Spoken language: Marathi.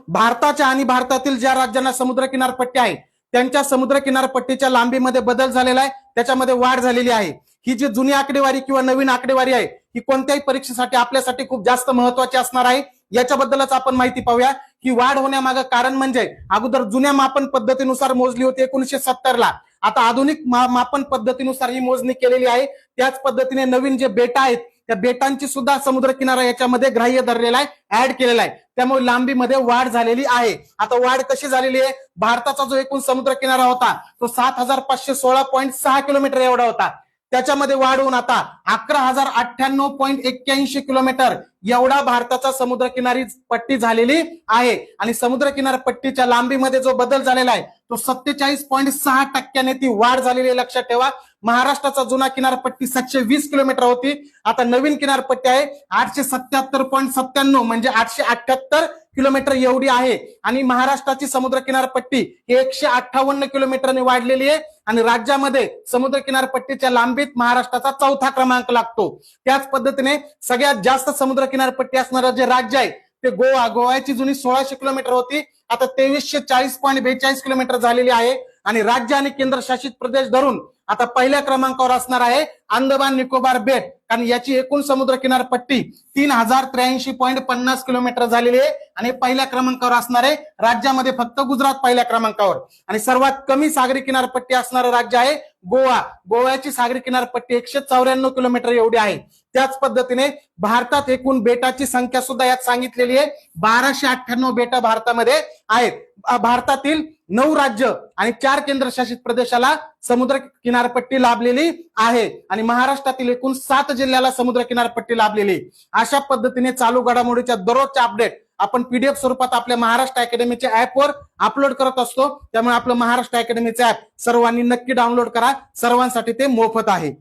भारताच्या आणि भारतातील ज्या राज्यांना समुद्र किनारपट्टी आहे त्यांच्या समुद्र किनारपट्टीच्या लांबीमध्ये बदल झालेला आहे, त्याच्यामध्ये वाढ झालेली आहे। ही जी जुनी आकडेवारी किंवा नवीन आकडेवारी आहे ही कोणत्याही परीक्षेसाठी आपल्यासाठी खूप जास्त महत्त्वाची असणार आहे। याच्याबद्दलच आपण माहिती पाहूया। ही वाढ होण्यामागे कारण म्हणजे अगोदर जुन्या मापन पद्धतीनुसार मोजली होती 1970 ला, आता आधुनिक मापन पद्धतीनुसार ही मोजणी केलेली आहे। त्याच पद्धतीने नवीन जे बेटा आहेत त्या बेटांची सुद्धा समुद्र किनारा याच्यामध्ये ग्राह्य धरलेला आहे, ऍड केलेला आहे, त्यामुळे लांबीमध्ये वाढ झालेली आहे। आता वाढ कशी झालेली आहे, भारताचा जो एकूण समुद्र किनारा होता तो 7516.6 किलोमीटर एवढा होता, त्याच्यामध्ये वाढ होऊन आता 11098.81 किलोमीटर एवढा भारताचा समुद्र किनारी पट्टी झालेली आहे। आणि समुद्र किनारपट्टीच्या लांबीमध्ये जो बदल झालेला आहे तो 47.6% ती वाढ झालेली आहे। लक्षात ठेवा, महाराष्ट्राचा जुना किनारपट्टी 720 किलोमीटर होती, आता नवीन किनारपट्टी आहे 877.97 म्हणजे 878 किलोमीटर एवढी आहे। आणि महाराष्ट्राची समुद्र किनारपट्टी 158 किलोमीटरने वाढलेली आहे आणि राज्यामध्ये समुद्र किनारपट्टीच्या लांबीत महाराष्ट्राचा 4था क्रमांक लागतो। त्याच पद्धतीने सगळ्यात जास्त समुद्र किनारपट्टी असणारं जे राज्य आहे ते गोवा, गोव्याची जुनी 1600 किलोमीटर होती, आता 2340.42 किलोमीटर झालेली आहे। आणि राज्य आणि केंद्रशासित प्रदेश धरून आता पहिल्या क्रमांकावर असणार आहे अंदमान निकोबार बेट, कारण याची एकूण समुद्र किनारपट्टी 3083.50 किलोमीटर झालेली आहे आणि पहिल्या क्रमांकावर असणार आहे। राज्यामध्ये फक्त गुजरात पहिल्या क्रमांकावर। आणि सर्वात कमी सागरी किनारपट्टी असणारं राज्य आहे गोवा, गोव्याची सागरी किनारपट्टी 194 किलोमीटर एवढी आहे। त्याच पद्धतीने भारतात एकूण बेटाची संख्या सुद्धा यात सांगितलेली आहे, 1298 बेटा भारतामध्ये आहेत। भारतातील 9 राज्य आणि 4 केंद्रशासित प्रदेशाला समुद्र किनारपट्टी लाभलेली आहे आणि महाराष्ट्रातील एकूण 7 जिल्ह्याला समुद्र किनारपट्टी लाभलेली। अशा पद्धतीने चालू घडामोडीच्या दररोजच्या अपडेट आपण पीडीएफ स्वरूपात आपल्या महाराष्ट्र अकॅडमीच्या ऍपवर अपलोड करत असतो, त्यामुळे आपलं महाराष्ट्र अकॅडमीचं ऍप सर्वांनी नक्की डाउनलोड करा, सर्वांसाठी ते मोफत आहे।